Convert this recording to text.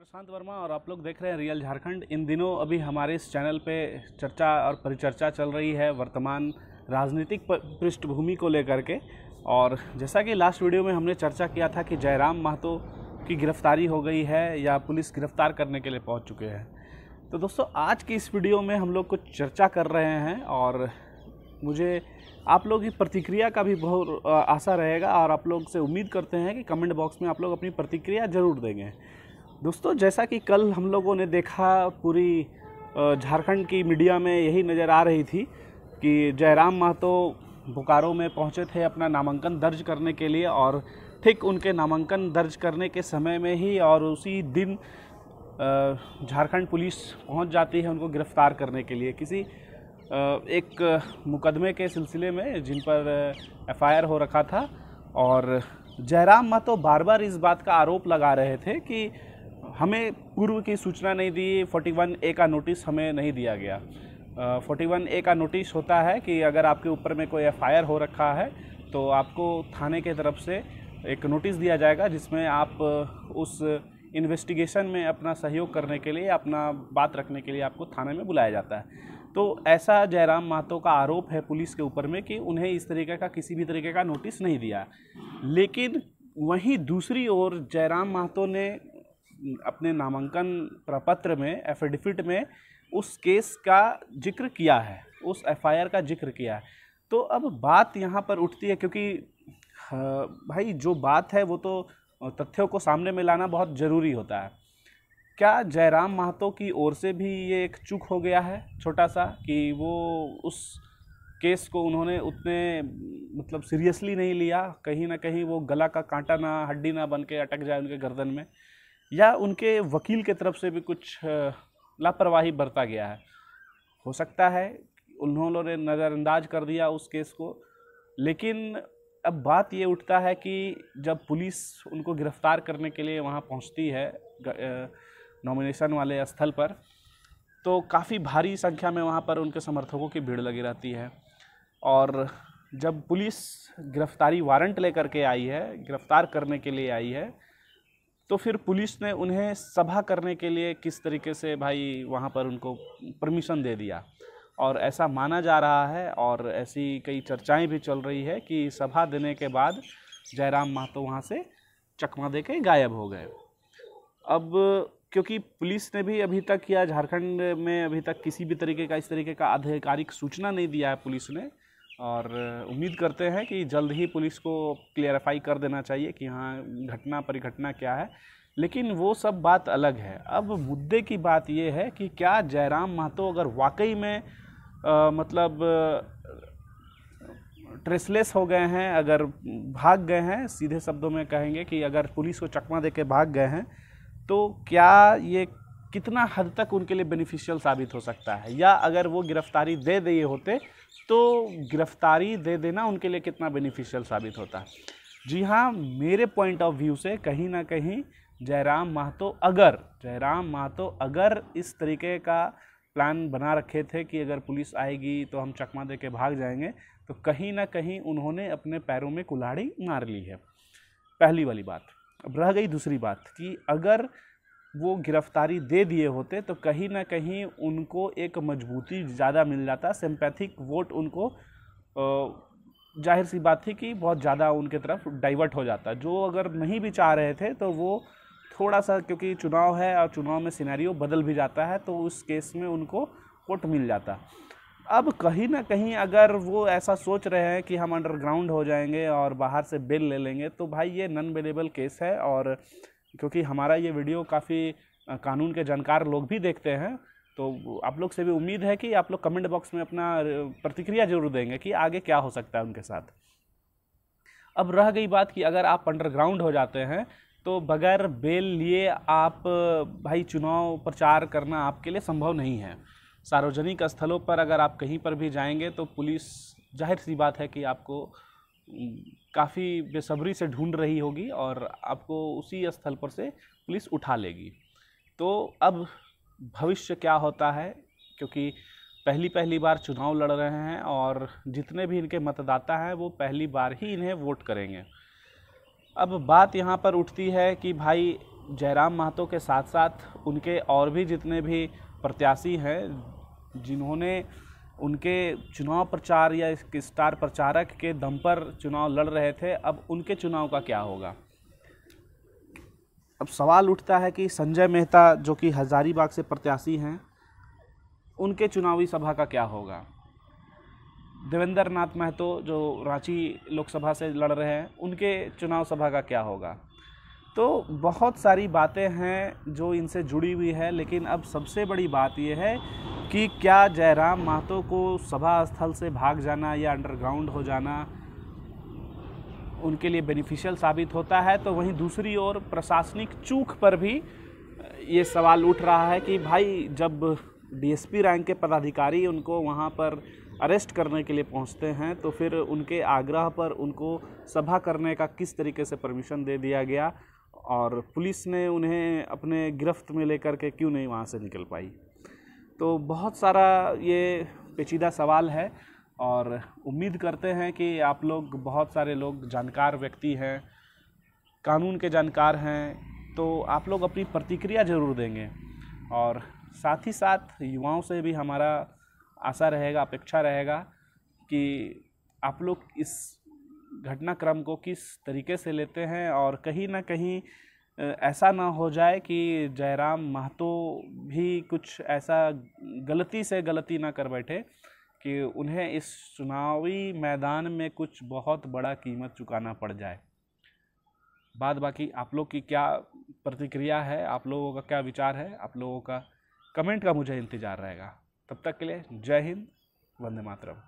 प्रशांत वर्मा और आप लोग देख रहे हैं रियल झारखंड। इन दिनों अभी हमारे इस चैनल पे चर्चा और परिचर्चा चल रही है वर्तमान राजनीतिक पृष्ठभूमि को लेकर के। और जैसा कि लास्ट वीडियो में हमने चर्चा किया था कि जयराम महतो की गिरफ्तारी हो गई है या पुलिस गिरफ्तार करने के लिए पहुंच चुके हैं। तो दोस्तों आज की इस वीडियो में हम लोग कुछ चर्चा कर रहे हैं और मुझे आप लोग की प्रतिक्रिया का भी बहुत आशा रहेगा और आप लोग से उम्मीद करते हैं कि कमेंट बॉक्स में आप लोग अपनी प्रतिक्रिया ज़रूर देंगे। दोस्तों जैसा कि कल हम लोगों ने देखा, पूरी झारखंड की मीडिया में यही नज़र आ रही थी कि जयराम महतो बोकारो में पहुंचे थे अपना नामांकन दर्ज करने के लिए और ठीक उनके नामांकन दर्ज करने के समय में ही और उसी दिन झारखंड पुलिस पहुंच जाती है उनको गिरफ्तार करने के लिए किसी एक मुकदमे के सिलसिले में जिन पर एफआईआर हो रखा था। और जयराम महतो बार बार इस बात का आरोप लगा रहे थे कि हमें पूर्व की सूचना नहीं दी, 41A का नोटिस हमें नहीं दिया गया। 41A का नोटिस होता है कि अगर आपके ऊपर में कोई एफआईआर हो रखा है तो आपको थाने के तरफ से एक नोटिस दिया जाएगा जिसमें आप उस इन्वेस्टिगेशन में अपना सहयोग करने के लिए, अपना बात रखने के लिए आपको थाने में बुलाया जाता है। तो ऐसा जयराम महतो का आरोप है पुलिस के ऊपर में कि उन्हें इस तरीके का किसी भी तरीके का नोटिस नहीं दिया। लेकिन वहीं दूसरी ओर जयराम महतो ने अपने नामांकन प्रपत्र में, एफिडेविट में उस केस का जिक्र किया है, उस एफआईआर का जिक्र किया है। तो अब बात यहाँ पर उठती है क्योंकि भाई जो बात है वो तो तथ्यों को सामने में लाना बहुत ज़रूरी होता है। क्या जयराम महतो की ओर से भी ये एक चूक हो गया है छोटा सा कि वो उस केस को उन्होंने उतने मतलब सीरियसली नहीं लिया, कहीं ना कहीं वो गला का कांटा ना हड्डी ना बन के अटक जाए उनके गर्दन में, या उनके वकील के तरफ से भी कुछ लापरवाही बरता गया है। हो सकता है उन्होंने नज़रअंदाज कर दिया उस केस को। लेकिन अब बात ये उठता है कि जब पुलिस उनको गिरफ्तार करने के लिए वहाँ पहुँचती है नॉमिनेशन वाले स्थल पर, तो काफ़ी भारी संख्या में वहाँ पर उनके समर्थकों की भीड़ लगी रहती है। और जब पुलिस गिरफ्तारी वारंट लेकर के आई है, गिरफ्तार करने के लिए आई है, तो फिर पुलिस ने उन्हें सभा करने के लिए किस तरीके से भाई वहाँ पर उनको परमिशन दे दिया। और ऐसा माना जा रहा है और ऐसी कई चर्चाएं भी चल रही है कि सभा देने के बाद जयराम महतो वहाँ से चकमा दे के गायब हो गए। अब क्योंकि पुलिस ने भी अभी तक या झारखंड में अभी तक किसी भी तरीके का इस तरीके का आधिकारिक सूचना नहीं दिया है पुलिस ने, और उम्मीद करते हैं कि जल्द ही पुलिस को क्लियरिफाई कर देना चाहिए कि हाँ घटना परिघटना क्या है। लेकिन वो सब बात अलग है। अब मुद्दे की बात ये है कि क्या जयराम महतो अगर वाकई में मतलब ट्रेसलेस हो गए हैं, अगर भाग गए हैं, सीधे शब्दों में कहेंगे कि अगर पुलिस को चकमा दे के भाग गए हैं, तो क्या ये कितना हद तक उनके लिए बेनिफिशियल साबित हो सकता है, या अगर वो गिरफ्तारी दे दिए होते तो गिरफ्तारी दे देना उनके लिए कितना बेनिफिशियल साबित होता है। जी हाँ, मेरे पॉइंट ऑफ व्यू से कहीं ना कहीं जयराम महतो अगर इस तरीके का प्लान बना रखे थे कि अगर पुलिस आएगी तो हम चकमा दे के भाग जाएंगे, तो कहीं ना कहीं उन्होंने अपने पैरों में कुल्हाड़ी मार ली है, पहली वाली बात। अब रह गई दूसरी बात कि अगर वो गिरफ्तारी दे दिए होते तो कहीं ना कहीं उनको एक मजबूती ज़्यादा मिल जाता, सिंपैथिक वोट उनको जाहिर सी बात थी कि बहुत ज़्यादा उनके तरफ डाइवर्ट हो जाता, जो अगर नहीं भी चाह रहे थे तो वो थोड़ा सा, क्योंकि चुनाव है और चुनाव में सिनेरियो बदल भी जाता है, तो उस केस में उनको वोट मिल जाता। अब कहीं ना कहीं अगर वो ऐसा सोच रहे हैं कि हम अंडरग्राउंड हो जाएंगे और बाहर से बेल ले लेंगे, तो भाई ये नॉन बेलेबल केस है। और क्योंकि हमारा ये वीडियो काफ़ी कानून के जानकार लोग भी देखते हैं, तो आप लोग से भी उम्मीद है कि आप लोग कमेंट बॉक्स में अपना प्रतिक्रिया जरूर देंगे कि आगे क्या हो सकता है उनके साथ। अब रह गई बात कि अगर आप अंडरग्राउंड हो जाते हैं तो बगैर बेल लिए आप भाई चुनाव प्रचार करना आपके लिए संभव नहीं है। सार्वजनिक स्थलों पर अगर आप कहीं पर भी जाएंगे तो पुलिस जाहिर सी बात है कि आपको काफ़ी बेसब्री से ढूंढ रही होगी और आपको उसी स्थल पर से पुलिस उठा लेगी। तो अब भविष्य क्या होता है, क्योंकि पहली बार चुनाव लड़ रहे हैं और जितने भी इनके मतदाता हैं वो पहली बार ही इन्हें वोट करेंगे। अब बात यहाँ पर उठती है कि भाई जयराम महतो के साथ साथ उनके और भी जितने भी प्रत्याशी हैं जिन्होंने उनके चुनाव प्रचार या इसके स्टार प्रचारक के दम पर चुनाव लड़ रहे थे, अब उनके चुनाव का क्या होगा। अब सवाल उठता है कि संजय मेहता जो कि हजारीबाग से प्रत्याशी हैं, उनके चुनावी सभा का क्या होगा। देवेंद्र नाथ महतो जो रांची लोकसभा से लड़ रहे हैं, उनके चुनाव सभा का क्या होगा। तो बहुत सारी बातें हैं जो इनसे जुड़ी हुई है, लेकिन अब सबसे बड़ी बात यह है कि क्या जयराम महतो को सभा स्थल से भाग जाना या अंडरग्राउंड हो जाना उनके लिए बेनिफिशियल साबित होता है। तो वहीं दूसरी ओर प्रशासनिक चूक पर भी ये सवाल उठ रहा है कि भाई जब डीएसपी रैंक के पदाधिकारी उनको वहाँ पर अरेस्ट करने के लिए पहुँचते हैं तो फिर उनके आग्रह पर उनको सभा करने का किस तरीके से परमिशन दे दिया गया और पुलिस ने उन्हें अपने गिरफ्त में लेकर के क्यों नहीं वहाँ से निकल पाई। तो बहुत सारा ये पेचीदा सवाल है और उम्मीद करते हैं कि आप लोग, बहुत सारे लोग जानकार व्यक्ति हैं, कानून के जानकार हैं, तो आप लोग अपनी प्रतिक्रिया ज़रूर देंगे। और साथ ही साथ युवाओं से भी हमारा आशा रहेगा, अपेक्षा रहेगा कि आप लोग इस घटनाक्रम को किस तरीके से लेते हैं और कहीं ना कहीं ऐसा ना हो जाए कि जयराम महतो भी कुछ ऐसा गलती ना कर बैठे कि उन्हें इस चुनावी मैदान में कुछ बहुत बड़ा कीमत चुकाना पड़ जाए। बाद बाकी आप लोग की क्या प्रतिक्रिया है, आप लोगों का क्या विचार है, आप लोगों का कमेंट का मुझे इंतज़ार रहेगा। तब तक के लिए जय हिंद, वंदे मातरम।